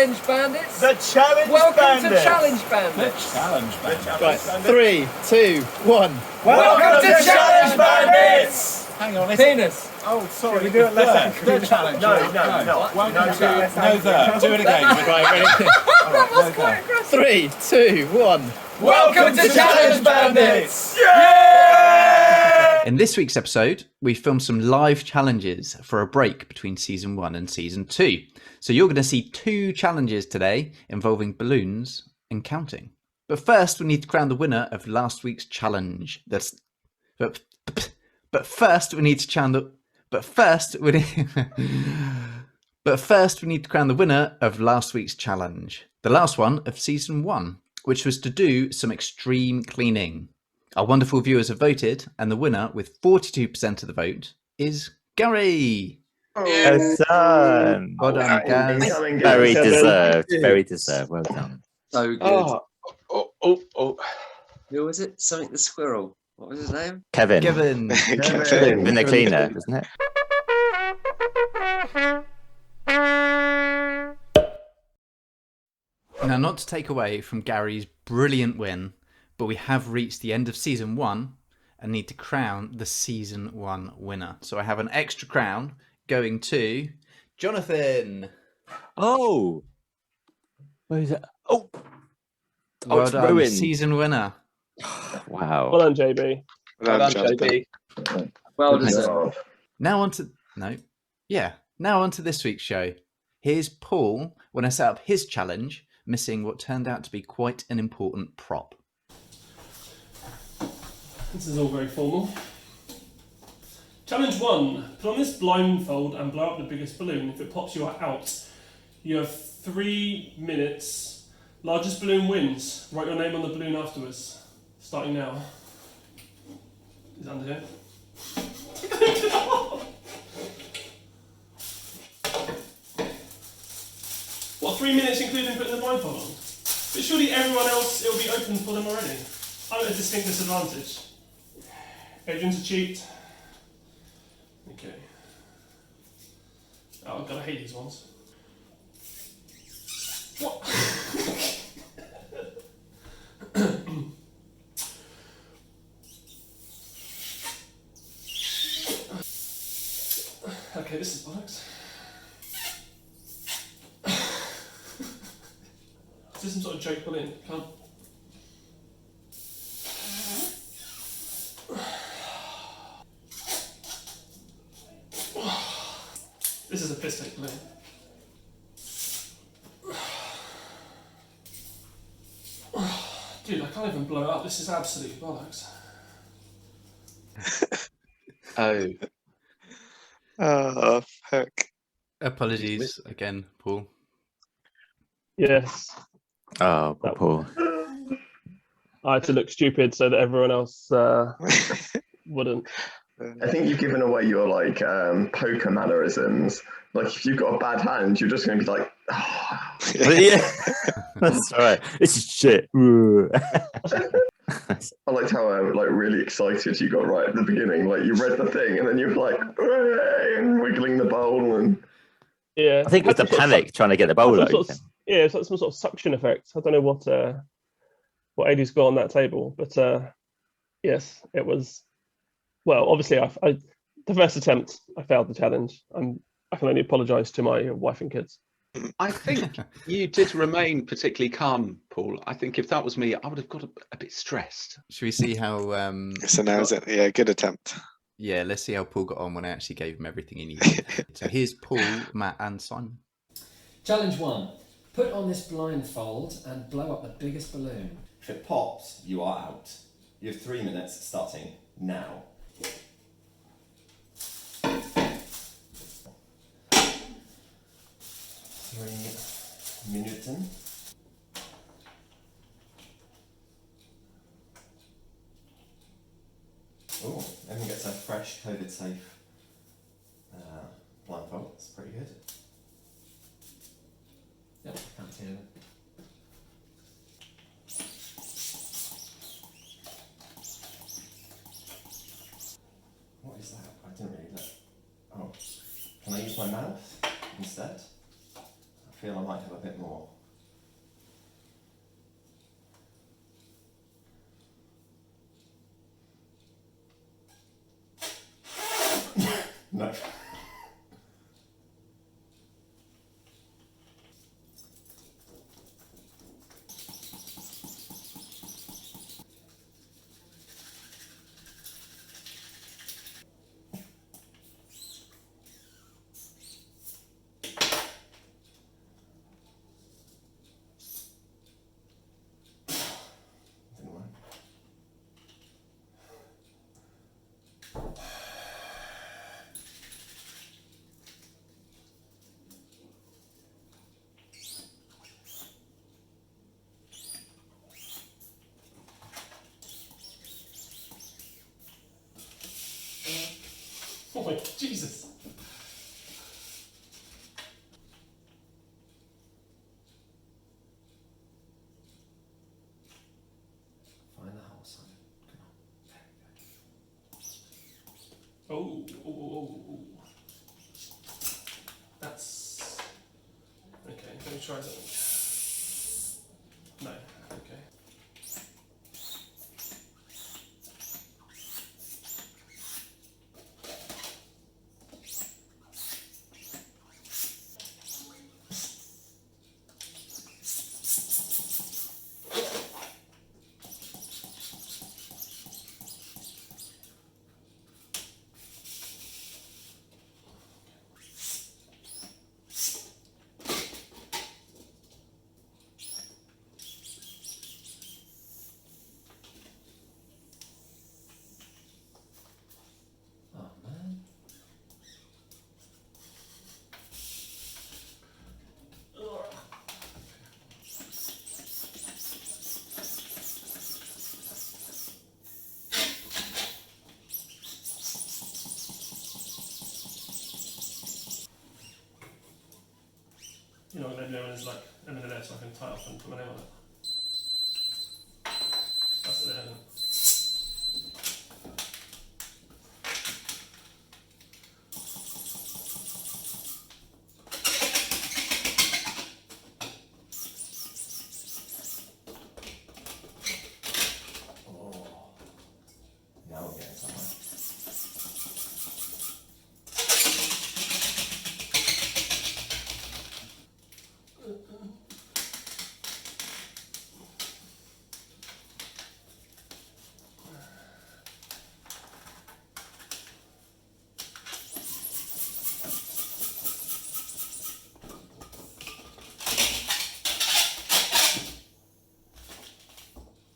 Challenge Bandits. The Challenge Welcome Bandits. to Challenge Bandits. The Challenge Bandits. Right, 3, 2, 1. Welcome to Challenge Bandits. Hang on, Penis. Oh, sorry. Should we do it less The challenge. No. Welcome No, to the. Do it again. Right, ready? That was quite aggressive. 3, 2, 1. Welcome to Challenge Bandits. In this week's episode, we filmed some live challenges for a break between season 1 and season 2. So you're going to see 2 challenges today involving balloons and counting. But first, we need to crown the winner of last week's challenge. But first, we need to crown the winner of last week's challenge, the last one of season 1, which was to do some extreme cleaning. Our wonderful viewers have voted, and the winner with 42% of the vote is Gary. Yes, son. Well done, guys. Very deserved. Very deserved. Well done. So good. Who was it? Something the Squirrel. What was his name? Kevin. Kevin. Been the cleaner, isn't it? Now, not to take away from Gary's brilliant win, but we have reached the end of season 1 and need to crown the season 1 winner. So I have an extra crown going to Jonathan. Oh. Where is it? Oh. Well it's done, ruined. season winner. Wow. Well done, JB. Well done, JB. Well deserved. Now on to this week's show. Here's Paul when I set up his challenge, missing what turned out to be quite an important prop. This is all very formal. Challenge 1. Put on this blindfold and blow up the biggest balloon. If it pops, you are out. You have 3 minutes. Largest balloon wins. Write your name on the balloon afterwards. Starting now. Is it under here? What, 3 minutes including putting the blindfold on? But surely everyone else, it'll be open for them already. I'm at a distinct disadvantage. Adrian's a cheat. Okay. Oh, God, I hate these ones. What? Okay, this is bollocks. Is this some sort of joke balloon? Can't. This is a piss take balloon. Dude, I can't even blow it up. This is absolute bollocks. Oh, fuck. Apologies again, Paul. Yes. Oh, Paul. I had to look stupid so that everyone else wouldn't. I think you've given away your poker mannerisms. Like if you've got a bad hand, you're just going to be like, oh. Yeah, that's right. This is shit. I liked how really excited you got right at the beginning. Like you read the thing and then you're like, "Hooray," and wiggling the bowl and. Yeah. I think it was the panic trying to get the bowl open. Yeah, it's like some sort of suction effect. I don't know what Adie's got on that table, but yes, it was. Well, obviously, the first attempt, I failed the challenge. I can only apologise to my wife and kids. I think you did remain particularly calm, Paul. I think if that was me, I would have got a bit stressed. Should we see how... So now is it? Yeah, good attempt. Yeah, let's see how Paul got on when I actually gave him everything he needed. So here's Paul, Matt and Simon. Challenge 1. Put on this blindfold and blow up the biggest balloon. If it pops, you are out. You have 3 minutes starting now. Minuten. Oh, everyone gets a fresh, COVID-safe blindfold. That's pretty good. Yep, I can't see anything. What is that? I didn't really look. Oh, can I use my mouth instead? feel I might have a bit more. No. Didn't work. Oh my Jesus! Find the hole, Simon. Come on. There we go. Oh. That's okay. Let me try something. No. Okay. Oh man. You know what I'm doing is like M&S, so I can tie off and put my name on it. That's it there, isn't it? Oh. Now we're getting somewhere.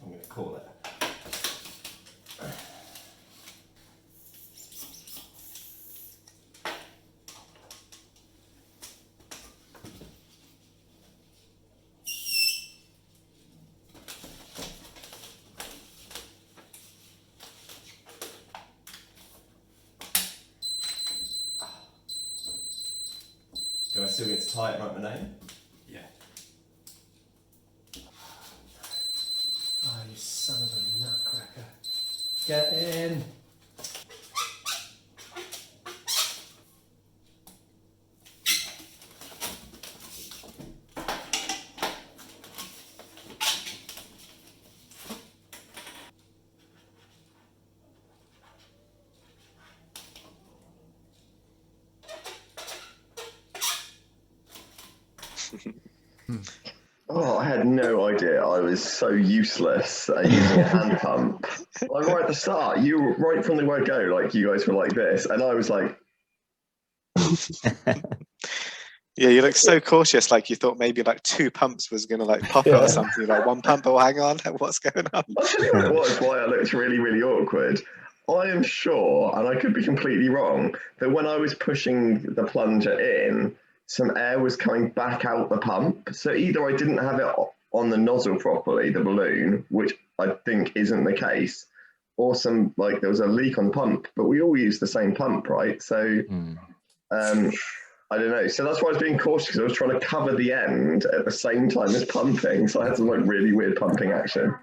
I'm going to call it. Do I still get to tie it and write my name? Yeah. Oh, you son of a nutcracker. Get in! Oh, I had no idea I was so useless at using a hand pump. Like right at the start, you were right from the word go, like you guys were like this, and I was like, Yeah, you look so cautious, like you thought maybe like 2 pumps was gonna like pop it or something. Like 1 pump, oh hang on, what's going on? I'll tell you what it was, why I looked really, really awkward. I am sure, and I could be completely wrong, that when I was pushing the plunger in, some air was coming back out the pump. So either I didn't have it on the nozzle properly, the balloon, which I think isn't the case, or some like there was a leak on the pump. But we all use the same pump, right? So I don't know. So that's why I was being cautious, because I was trying to cover the end at the same time as pumping. So I had some like really weird pumping action.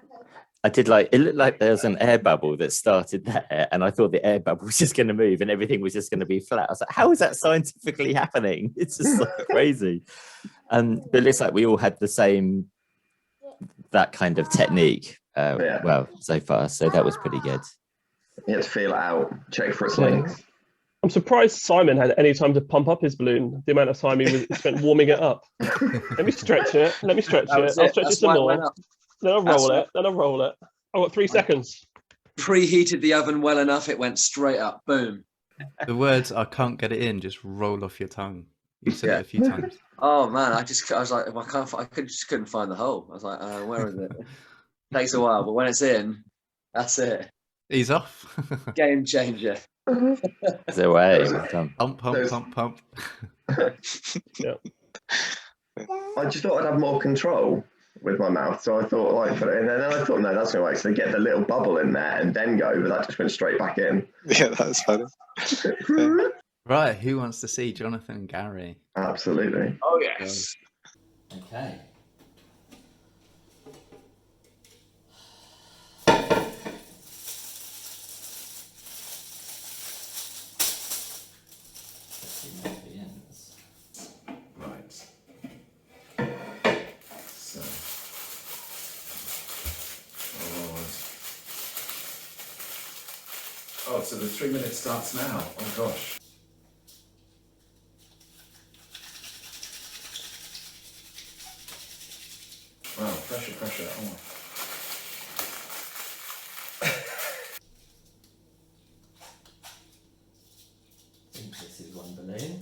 I did like it looked like there was an air bubble that started there, and I thought the air bubble was just going to move and everything was just going to be flat. I was like, how is that scientifically happening? It's just like crazy. But it looks like we all had the same that kind of technique. Well, so far, so that was pretty good. You had to feel it out, check for its links. I'm surprised Simon had any time to pump up his balloon. The amount of time he spent warming it up. Let me stretch it. Let me stretch it. I'll stretch it some more. Then I'll roll it. Then I'll roll it. I've got 3 seconds. Preheated the oven well enough, it went straight up. Boom. The words "I can't get it in" just roll off your tongue. You said it a few times. Oh man, I was like, just couldn't find the hole. I was like, where is it? Takes a while, but when it's in, that's it. He's off. Game changer. It's a way. Pump, pump, pump, pump. Yeah. I just thought I'd have more control with my mouth, so I thought and then I thought, no, that's gonna work. So they get the little bubble in there and then go, but that just went straight back in. Yeah, that's funny. Right, who wants to see Jonathan and Gary? Absolutely. Oh yes. Okay. Right. So. Oh, so the 3 minutes starts now. Oh gosh. Wow, pressure, pressure. Oh. I think this is one balloon.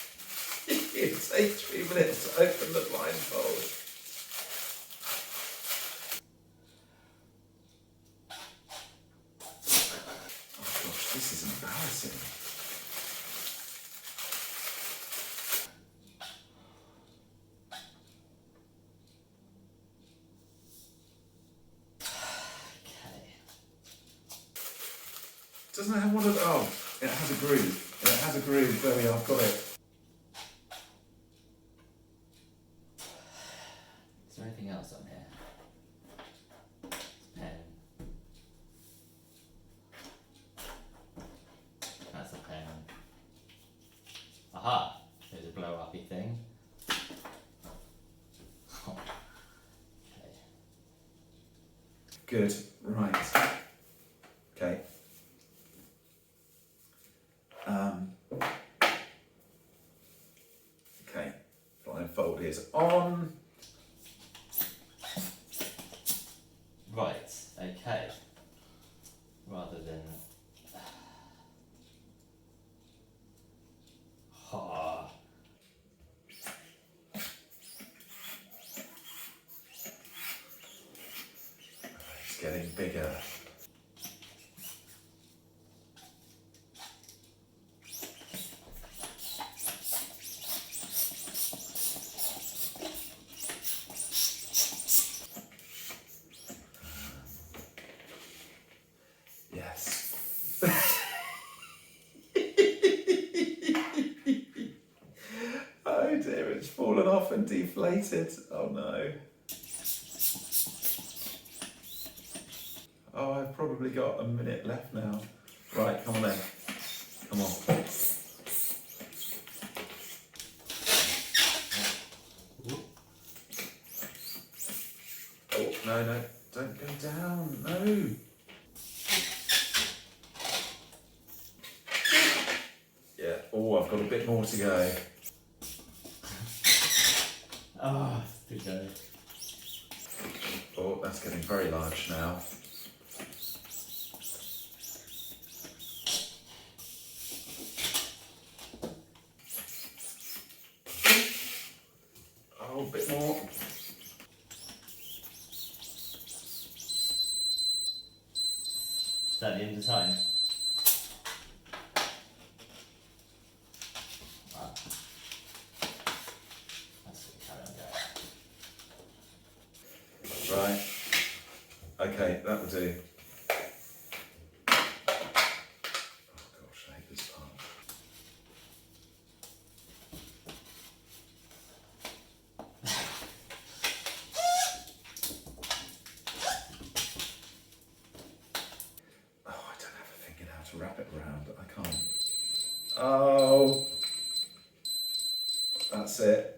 It takes 3 minutes to open the blindfold. Oh gosh, this is embarrassing. Doesn't it have one of the, oh, it has a groove. It has a groove. There we are, got it. Is there anything else on here? Pen. That's a pen. Aha! There's a blow uppy thing. Okay. Good, right. Okay. Okay, blindfold is on. Right, okay. Rather than... Ah. It's getting bigger. Yes. Oh dear, it's fallen off and deflated. Oh no. Oh, I've probably got a minute left now. Right, come on then. Come on. Oh, no, no. Don't go down. No. Yeah. Oh, I've got a bit more to go. Ah, too go. Oh, that's getting very large now. Oh, a bit more. Is that the end of time? Wow. That's what carry on going. Right. Okay, that will do. Oh gosh, I hate this part. That's it.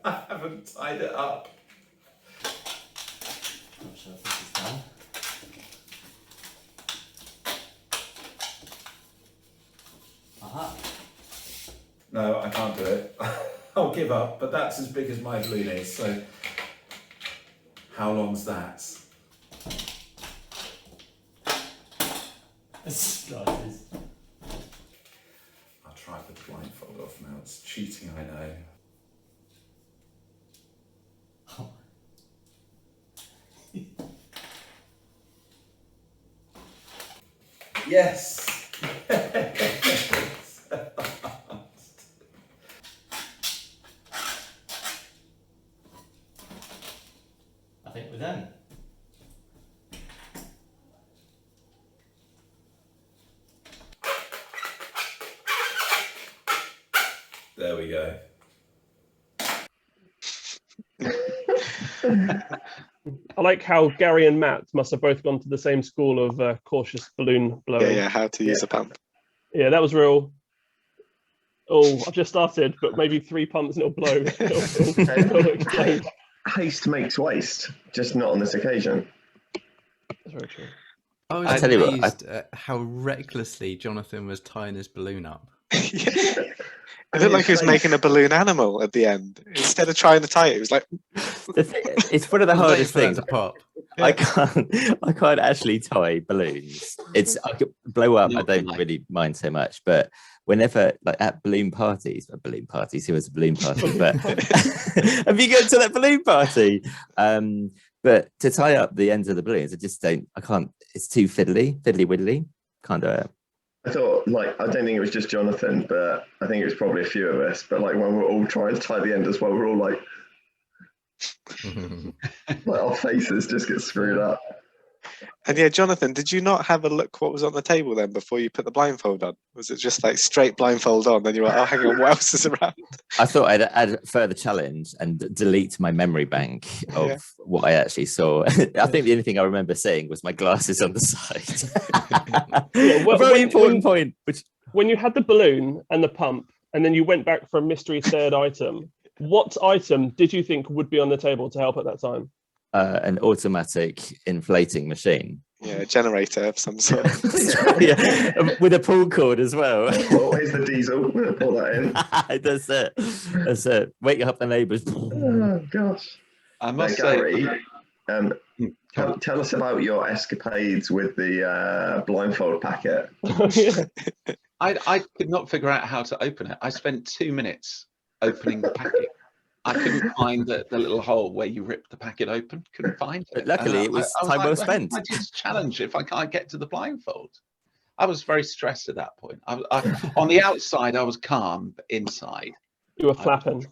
I haven't tied it up. Not sure if this is done. Aha. No, I can't do it. I'll give up, but that's as big as my balloon is, so how long's that? Surprises. I'll try the blindfold off now. It's cheating, I know. Yes! I think we're done. There we go. I like how Gary and Matt must have both gone to the same school of cautious balloon blowing. Yeah, how to use a pump. Yeah, that was real. Oh, I've just started, but maybe 3 pumps and it'll blow. It'll explode. Haste makes waste, just not on this occasion. That's very true. I I'll was tell you what, amazed at how recklessly Jonathan was tying his balloon up. It looked like he was making a balloon animal at the end. Instead of trying to tie it, it was like... It's one of the hardest things. To pop. I can't actually tie balloons. I could blow up. I don't really mind so much, but whenever, like at balloon parties, who has a balloon party? But have you gone to that balloon party? But to tie up the ends of the balloons, I can't. It's too fiddly widdly. Can't do it. I thought, I don't think it was just Jonathan, but I think it was probably a few of us. But when we're all trying to tie the end as well, we're all like our faces just get screwed up. And yeah, Jonathan, did you not have a look what was on the table then before you put the blindfold on? Was it just like straight blindfold on? Then you were like, oh, hang on, what else is around? I thought I'd add a further challenge and delete my memory bank of what I actually saw. I think the only thing I remember saying was my glasses on the side. A very important point. When you had the balloon and the pump, and then you went back for a mystery third item, what item did you think would be on the table to help at that time? An automatic inflating machine. Yeah, a generator of some sort. Yeah, with a pull cord as well. Always the diesel. Pull that in. That's it. Wake up the neighbours. Oh gosh. I must Gary, say, tell us about your escapades with the blindfold packet. I could not figure out how to open it. I spent 2 minutes opening the packet. I couldn't find the little hole where you rip the packet open. Couldn't find it. But luckily, it was time well spent. I just challenge if I can't get to the blindfold. I was very stressed at that point. On the outside, I was calm, but inside, you were flapping.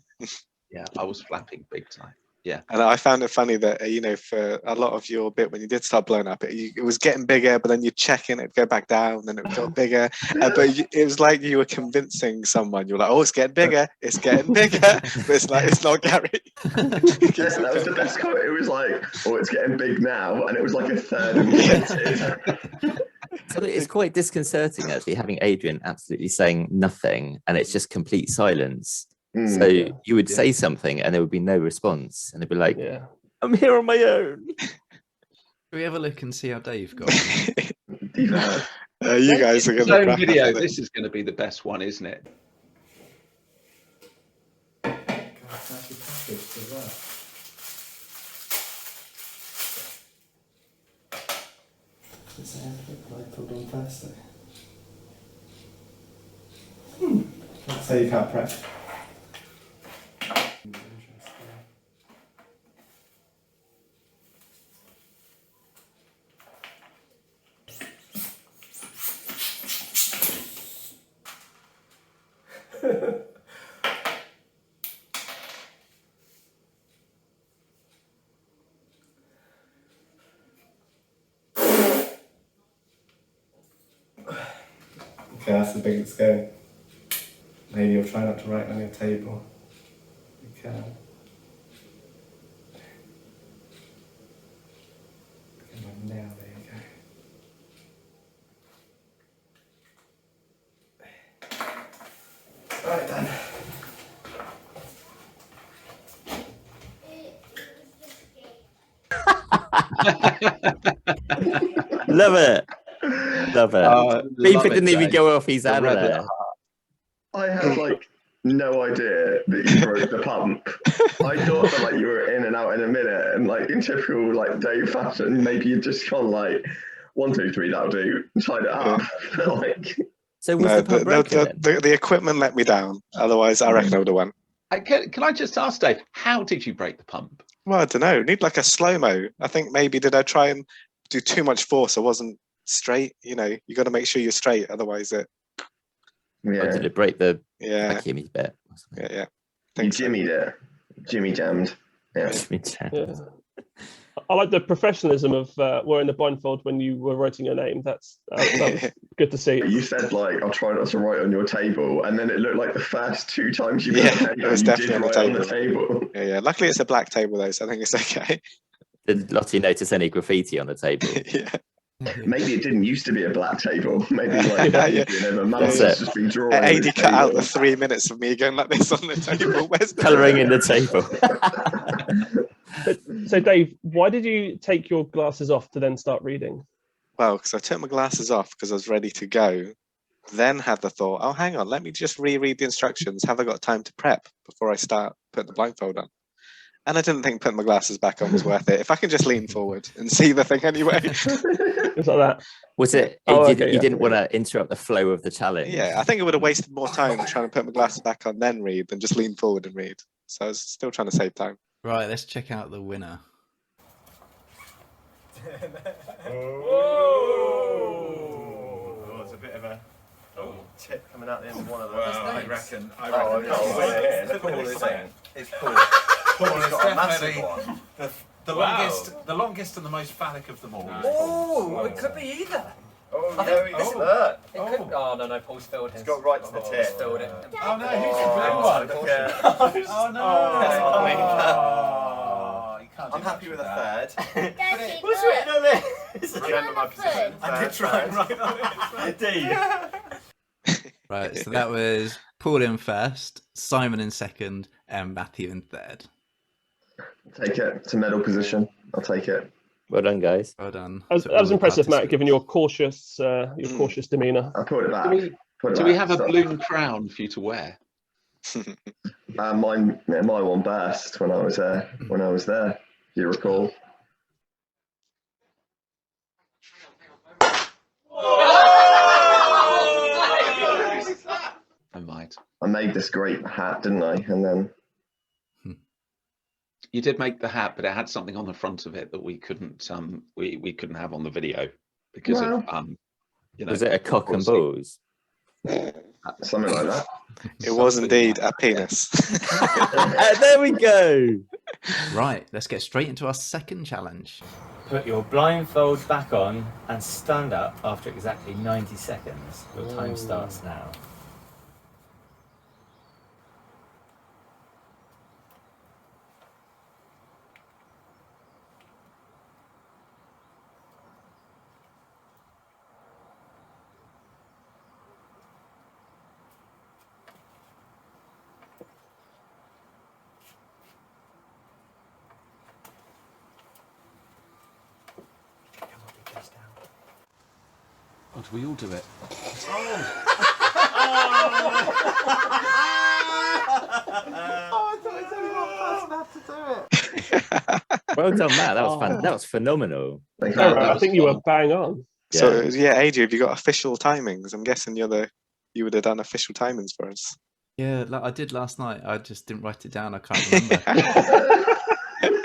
I was flapping big time. Yeah, and I found it funny that for a lot of your bit when you did start blowing up, it was getting bigger, but then you check in, it'd go back down, then it got bigger. But it was like you were convincing someone. You were like, "Oh, it's getting bigger, it's getting bigger," but it's like it's not Gary. Yes, that was the best comment. It was like, "Oh, it's getting big now," and it was like a third inflated. So it's quite disconcerting actually having Adrian absolutely saying nothing, and it's just complete silence. So you would say something and there would be no response, and they'd be like, I'm here on my own. Can we have a look and see how Dave got? You guys are going to crack video. up with it. This is going to be the best one, isn't it? Blindfold on first though. Let's say you can't prep. Okay, that's the biggest go. Maybe you'll try not to write on your table. You can. Now, there you go. Right then. Love it. Love it. Beeper Love it, didn't even James. go off. He's The out of rebel at there. heart. I had like no idea that you broke the pump. I thought that like you were in and out in a minute, and like in typical like Dave fashion, maybe you'd just gone like 1, 2, 3, that'll do, tied it up. Like, So was No, the pump broken then? the equipment let me down. Otherwise, I reckon I would have won. Can I just ask Dave, how did you break the pump? Well, I don't know. Need like a slow-mo. I think maybe did I try and do too much force? I wasn't straight. You know, you got to make sure you're straight. Otherwise, Or did it break the yeah, vacuum bit? yeah. you jimmied it. Jimmy jammed. Yeah. Yeah. I like the professionalism of wearing the blindfold when you were writing your name. That was good to see. You said like, I'll try not to write on your table, and then it looked like the first 2 times you Yeah, put it was you definitely did on the write table. Yeah. Luckily, it's a black table though, so I think it's okay. Did Lottie notice any graffiti on the table? Yeah. Maybe it didn't used to be a black table. Maybe like over months it's just been drawing. AD this cut out table. the 3 minutes of me going like this on the table. Where's the Colouring in the table. So, Dave, why did you take your glasses off to then start reading? Well, because I took my glasses off because I was ready to go. Then had the thought, oh, hang on, let me just reread the instructions. Have I got time to prep before I start putting the blindfold on? And I didn't think putting my glasses back on was worth it. If I can just lean forward and see the thing anyway. It's like that. Was it? Oh, you okay, didn't want to interrupt the flow of the challenge. Yeah, I think it would have wasted more time trying to put my glasses back on then read than just lean forward and read. So I was still trying to save time. Right, let's check out the winner. Oh, it's a bit of a tip coming out the end of one of those. Well, I reckon It's Paul. Paul is got a massive definitely one. the longest and the most phallic of them all. Oh, it could be either. Oh, I no, think it's this- that. It could. Oh no, Paul's filled his. It's got right to the He's tip. filled it. Oh no, who's the blue one? Look at- Oh no! You can't do I'm happy much with a that. third. What's written on it? Remember my position. I did try and write on it. Right, so that was Paul in first, Simon in second, and Matthew in third. Take it. It's a medal position. I'll take it. Well done, guys. Well done. That to was all the impressive, Matt, participants. given your cautious demeanour. I'll put it back. Do we have a balloon crown for you to wear? Mine one burst when I was there. If you recall. I might. I made this great hat, didn't I? And then You did make the hat, but it had something on the front of it that we couldn't we couldn't have on the video because of you know. Was it a cock and balls? Something like that. It was indeed a penis. There we go. Right, let's get straight into our second challenge. Put your blindfold back on and stand up after exactly 90 seconds. Your time starts now. Oh, do we all do it? Well done, Matt. That was fun. That was phenomenal. I think you were bang on. So yeah, Adrian, have you got official timings? I'm guessing you would have done official timings for us. Yeah, like I did last night. I just didn't write it down. I can't remember.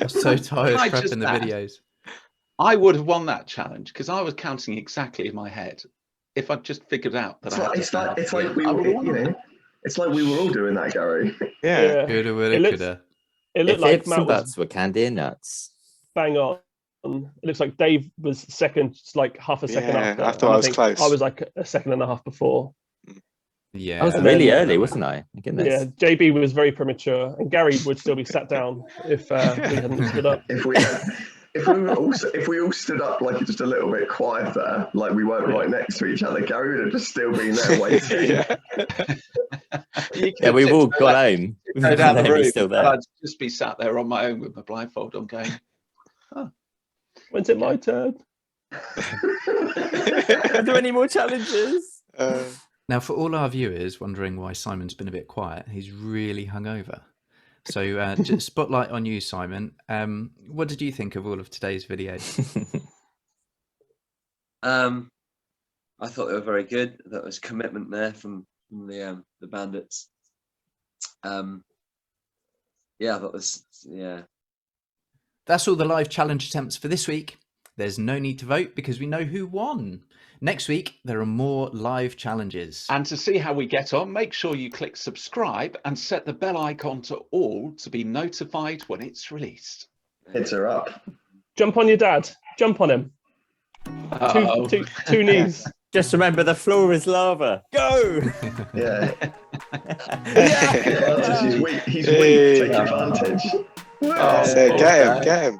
I'm so tired Can I just prepping the add, videos. I would have won that challenge because I was counting exactly in my head. If I'd just figured out that It's like we were, you know, it's like we were all doing that, Gary. Yeah. Coulda, It woulda, looks- coulda. It looked If like ifs Matt and was buts were candy and nuts. bang on. It looks like Dave was second, just like half a second Yeah, after. I thought and I was think close. I was like a second and a half before. Yeah. I was And really then- early, wasn't I? My goodness. Yeah, JB was very premature, and Gary would still be sat down if we hadn't stood up. If we all stood up like just a little bit quieter, like we weren't right next to each other, Gary would have just still been there waiting. Yeah, we've all gone home. Go down the And he's room, still and there. I'd just be sat there on my own with my blindfold on, going, "Oh, When's it my turn? Are there any more challenges? Now, for all our viewers wondering why Simon's been a bit quiet, he's really hungover. So, just spotlight on you, Simon. What did you think of all of today's videos? I thought they were very good. There was commitment there from the bandits. Yeah, I thought this. Yeah. That's all the live challenge attempts for this week. There's no need to vote because we know who won. Next week, there are more live challenges. And to see how we get on, make sure you click subscribe and set the bell icon to all to be notified when it's released. Hits are up. Jump on your dad. Jump on him. Two knees. Just remember, the floor is lava. Go! Yeah. He's weak. Take advantage. Get him.